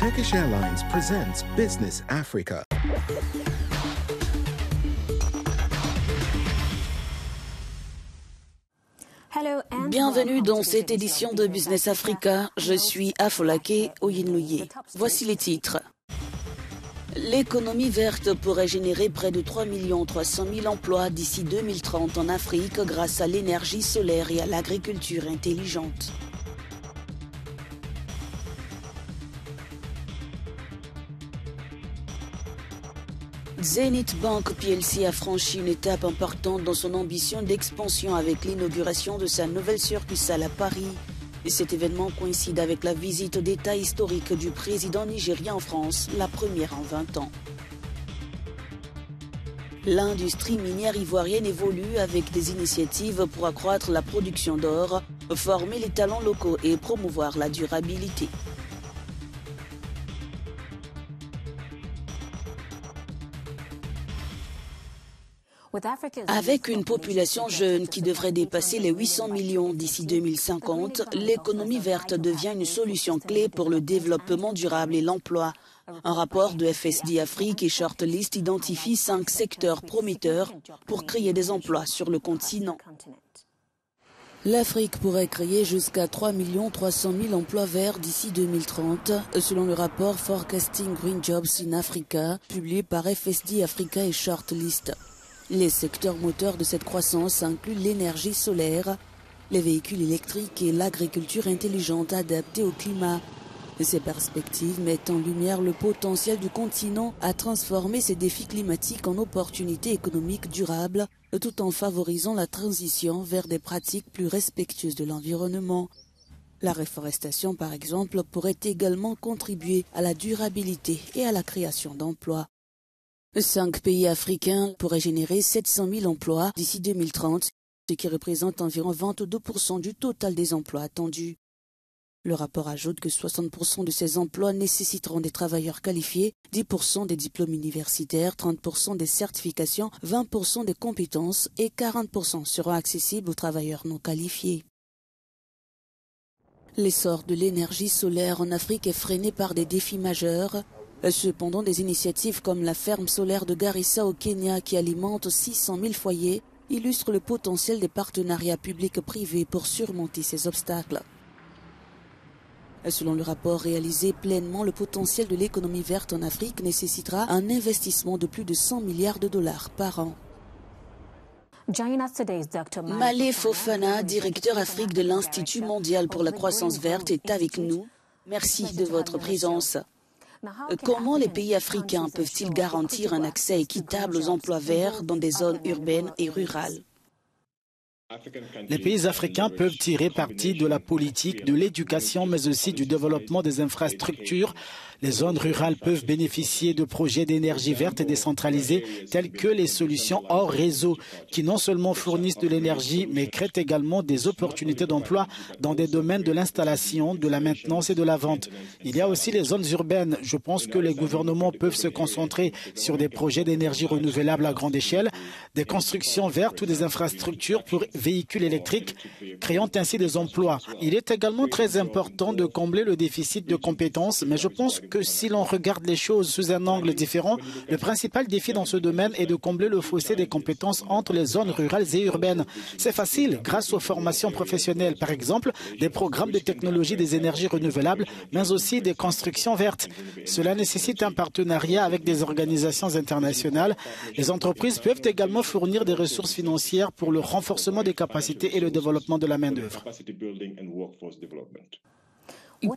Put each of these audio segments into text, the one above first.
Turkish Airlines presents Business Africa. Bienvenue dans cette édition de Business Africa. Je suis Afolake Oyinloye. Voici les titres. L'économie verte pourrait générer près de 3 300 000 emplois d'ici 2030 en Afrique grâce à l'énergie solaire et à l'agriculture intelligente. Zenith Bank PLC a franchi une étape importante dans son ambition d'expansion avec l'inauguration de sa nouvelle succursale à Paris. Et cet événement coïncide avec la visite d'État historique du président nigérien en France, la première en 20 ans. L'industrie minière ivoirienne évolue avec des initiatives pour accroître la production d'or, former les talents locaux et promouvoir la durabilité. Avec une population jeune qui devrait dépasser les 800 millions d'ici 2050, l'économie verte devient une solution clé pour le développement durable et l'emploi. Un rapport de FSD Afrique et Shortlist identifie 5 secteurs prometteurs pour créer des emplois sur le continent. L'Afrique pourrait créer jusqu'à 3 300 000 emplois verts d'ici 2030, selon le rapport Forecasting Green Jobs in Africa, publié par FSD Africa et Shortlist. Les secteurs moteurs de cette croissance incluent l'énergie solaire, les véhicules électriques et l'agriculture intelligente adaptée au climat. Ces perspectives mettent en lumière le potentiel du continent à transformer ces défis climatiques en opportunités économiques durables, tout en favorisant la transition vers des pratiques plus respectueuses de l'environnement. La réforestation, par exemple, pourrait également contribuer à la durabilité et à la création d'emplois. 5 pays africains pourraient générer 700 000 emplois d'ici 2030, ce qui représente environ 22% du total des emplois attendus. Le rapport ajoute que 60% de ces emplois nécessiteront des travailleurs qualifiés, 10% des diplômes universitaires, 30% des certifications, 20% des compétences et 40% seront accessibles aux travailleurs non qualifiés. L'essor de l'énergie solaire en Afrique est freiné par des défis majeurs. Cependant, des initiatives comme la ferme solaire de Garissa au Kenya qui alimente 600 000 foyers illustrent le potentiel des partenariats publics-privés pour surmonter ces obstacles. Selon le rapport réalisé pleinement, le potentiel de l'économie verte en Afrique nécessitera un investissement de plus de 100 milliards de dollars par an. Malé Fofana, directeur Afrique de l'Institut mondial pour la croissance verte, est avec nous. Merci de votre présence. Comment les pays africains peuvent-ils garantir un accès équitable aux emplois verts dans des zones urbaines et rurales? Les pays africains peuvent tirer parti de la politique, de l'éducation, mais aussi du développement des infrastructures. Les zones rurales peuvent bénéficier de projets d'énergie verte et décentralisés tels que les solutions hors réseau qui non seulement fournissent de l'énergie mais créent également des opportunités d'emploi dans des domaines de l'installation, de la maintenance et de la vente. Il y a aussi les zones urbaines. Je pense que les gouvernements peuvent se concentrer sur des projets d'énergie renouvelable à grande échelle, des constructions vertes ou des infrastructures pour véhicules électriques, créant ainsi des emplois. Il est également très important de combler le déficit de compétences, mais je pense que si l'on regarde les choses sous un angle différent, le principal défi dans ce domaine est de combler le fossé des compétences entre les zones rurales et urbaines. C'est facile grâce aux formations professionnelles, par exemple, des programmes de technologie des énergies renouvelables, mais aussi des constructions vertes. Cela nécessite un partenariat avec des organisations internationales. Les entreprises peuvent également fournir des ressources financières pour le renforcement des capacités et le développement de la main-d'œuvre.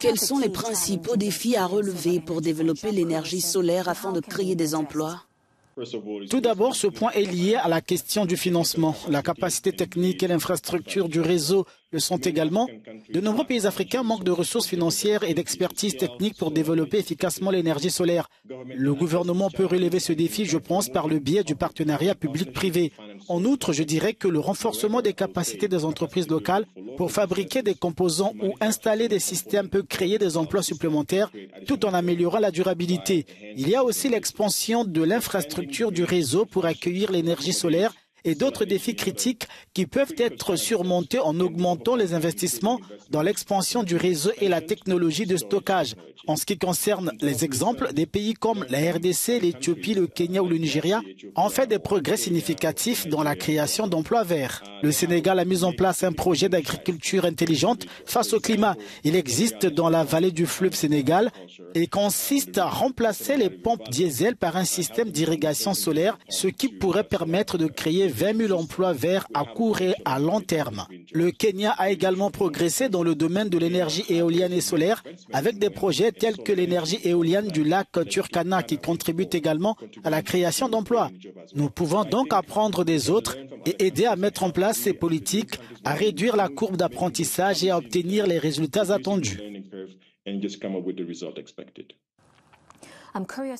Quels sont les principaux défis à relever pour développer l'énergie solaire afin de créer des emplois? Tout d'abord, ce point est lié à la question du financement. La capacité technique et l'infrastructure du réseau le sont également. De nombreux pays africains manquent de ressources financières et d'expertise technique pour développer efficacement l'énergie solaire. Le gouvernement peut relever ce défi, je pense, par le biais du partenariat public-privé. En outre, je dirais que le renforcement des capacités des entreprises locales pour fabriquer des composants ou installer des systèmes peut créer des emplois supplémentaires tout en améliorant la durabilité. Il y a aussi l'expansion de l'infrastructure du réseau pour accueillir l'énergie solaire et d'autres défis critiques qui peuvent être surmontés en augmentant les investissements dans l'expansion du réseau et la technologie de stockage. En ce qui concerne les exemples, des pays comme la RDC, l'Éthiopie, le Kenya ou le Nigeria ont fait des progrès significatifs dans la création d'emplois verts. Le Sénégal a mis en place un projet d'agriculture intelligente face au climat. Il existe dans la vallée du fleuve Sénégal et consiste à remplacer les pompes diesel par un système d'irrigation solaire, ce qui pourrait permettre de créer 20 000 emplois verts à court et à long terme. Le Kenya a également progressé dans le domaine de l'énergie éolienne et solaire avec des projets tels que l'énergie éolienne du lac Turkana qui contribuent également à la création d'emplois. Nous pouvons donc apprendre des autres et aider à mettre en place ces politiques, à réduire la courbe d'apprentissage et à obtenir les résultats attendus.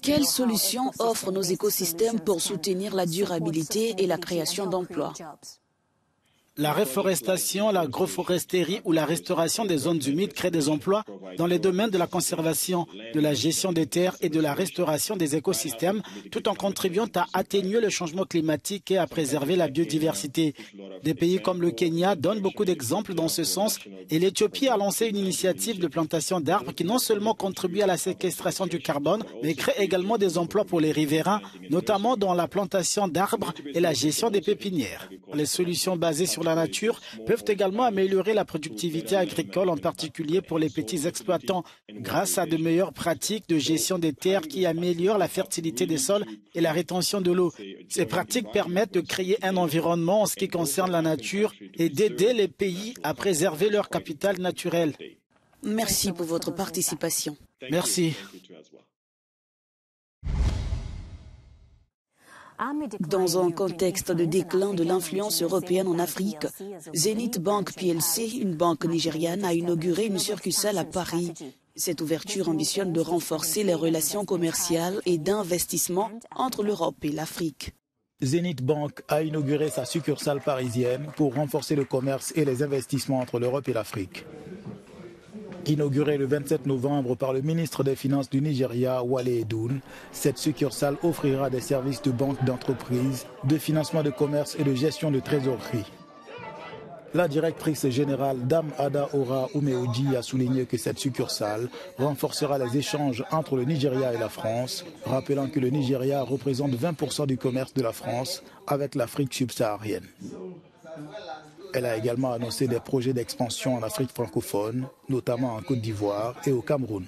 Quelles solutions offrent nos écosystèmes pour soutenir la durabilité et la création d'emplois? La réforestation, l'agroforesterie ou la restauration des zones humides créent des emplois dans les domaines de la conservation, de la gestion des terres et de la restauration des écosystèmes, tout en contribuant à atténuer le changement climatique et à préserver la biodiversité. Des pays comme le Kenya donnent beaucoup d'exemples dans ce sens et l'Éthiopie a lancé une initiative de plantation d'arbres qui non seulement contribue à la séquestration du carbone, mais crée également des emplois pour les riverains, notamment dans la plantation d'arbres et la gestion des pépinières. Les solutions basées sur la nature peuvent également améliorer la productivité agricole, en particulier pour les petits exploitants, grâce à de meilleures pratiques de gestion des terres qui améliorent la fertilité des sols et la rétention de l'eau. Ces pratiques permettent de créer un environnement en ce qui concerne la nature et d'aider les pays à préserver leur capital naturel. Merci pour votre participation. Merci. Dans un contexte de déclin de l'influence européenne en Afrique, Zenith Bank plc, une banque nigériane, a inauguré une succursale à Paris. Cette ouverture ambitionne de renforcer les relations commerciales et d'investissement entre l'Europe et l'Afrique. Zenith Bank a inauguré sa succursale parisienne pour renforcer le commerce et les investissements entre l'Europe et l'Afrique. Inaugurée le 27 novembre par le ministre des Finances du Nigeria, Wale Edun, cette succursale offrira des services de banque d'entreprise, de financement de commerce et de gestion de trésorerie. La directrice générale Dame Ada Ora Umeoji a souligné que cette succursale renforcera les échanges entre le Nigeria et la France, rappelant que le Nigeria représente 20% du commerce de la France avec l'Afrique subsaharienne. Elle a également annoncé des projets d'expansion en Afrique francophone, notamment en Côte d'Ivoire et au Cameroun.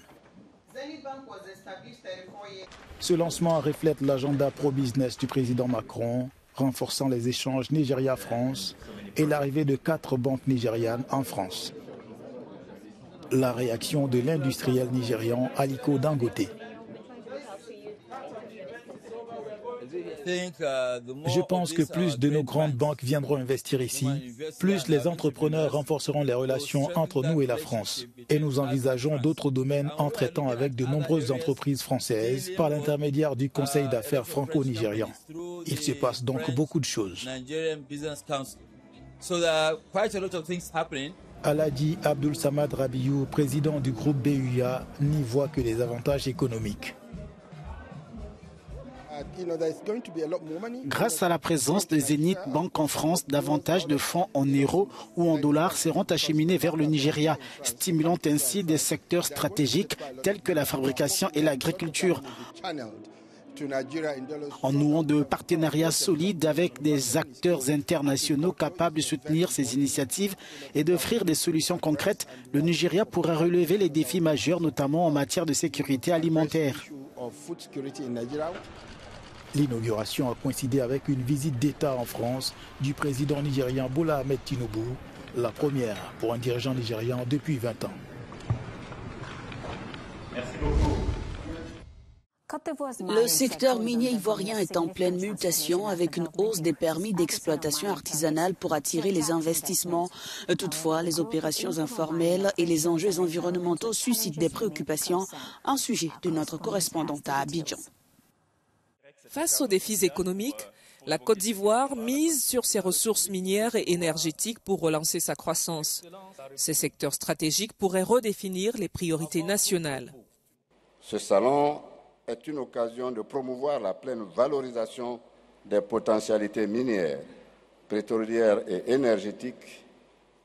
Ce lancement reflète l'agenda pro-business du président Macron, renforçant les échanges Nigeria-France et l'arrivée de 4 banques nigérianes en France. La réaction de l'industriel nigérian Aliko Dangote. Je pense que plus de nos grandes banques viendront investir ici, plus les entrepreneurs renforceront les relations entre nous et la France. Et nous envisageons d'autres domaines en traitant avec de nombreuses entreprises françaises par l'intermédiaire du Conseil d'affaires franco-nigérian. Il se passe donc beaucoup de choses. Alhaji Abdul Samad Rabiou, président du groupe BUA, n'y voit que les avantages économiques. Grâce à la présence de Zenith Bank en France, davantage de fonds en euros ou en dollars seront acheminés vers le Nigeria, stimulant ainsi des secteurs stratégiques tels que la fabrication et l'agriculture. En nouant de partenariats solides avec des acteurs internationaux capables de soutenir ces initiatives et d'offrir des solutions concrètes, le Nigeria pourra relever les défis majeurs, notamment en matière de sécurité alimentaire. L'inauguration a coïncidé avec une visite d'État en France du président nigérian Bola Ahmed Tinubu, la première pour un dirigeant nigérian depuis 20 ans. Merci beaucoup. Le secteur minier ivoirien est en pleine mutation avec une hausse des permis d'exploitation artisanale pour attirer les investissements. Toutefois, les opérations informelles et les enjeux environnementaux suscitent des préoccupations, un sujet de notre correspondante à Abidjan. Face aux défis économiques, la Côte d'Ivoire mise sur ses ressources minières et énergétiques pour relancer sa croissance. Ces secteurs stratégiques pourraient redéfinir les priorités nationales. Ce salon est une occasion de promouvoir la pleine valorisation des potentialités minières pétrolière et énergétique,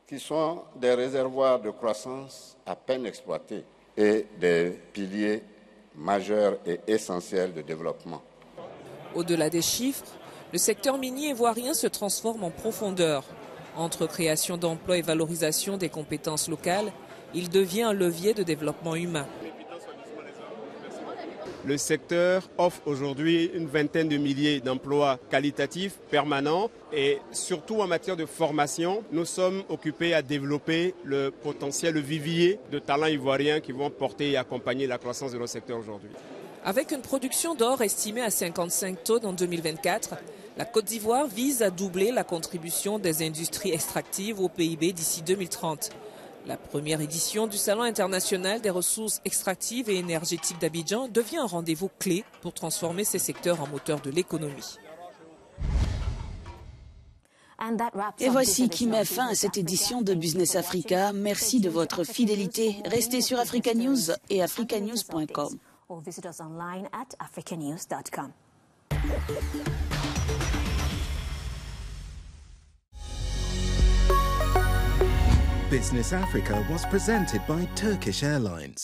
qui sont des réservoirs de croissance à peine exploités et des piliers majeurs et essentiels de développement. Au-delà des chiffres, le secteur minier ivoirien se transforme en profondeur. Entre création d'emplois et valorisation des compétences locales, il devient un levier de développement humain. Le secteur offre aujourd'hui une vingtaine de milliers d'emplois qualitatifs, permanents et surtout en matière de formation, nous sommes occupés à développer le potentiel, le vivier de talents ivoiriens qui vont porter et accompagner la croissance de notre secteur aujourd'hui. Avec une production d'or estimée à 55 tonnes en 2024, la Côte d'Ivoire vise à doubler la contribution des industries extractives au PIB d'ici 2030. La première édition du Salon international des ressources extractives et énergétiques d'Abidjan devient un rendez-vous clé pour transformer ces secteurs en moteur de l'économie. Et voici qui met fin à cette édition de Business Africa. Merci de votre fidélité. Restez sur Africa News et africanews.com. Business Africa was presented by Turkish Airlines.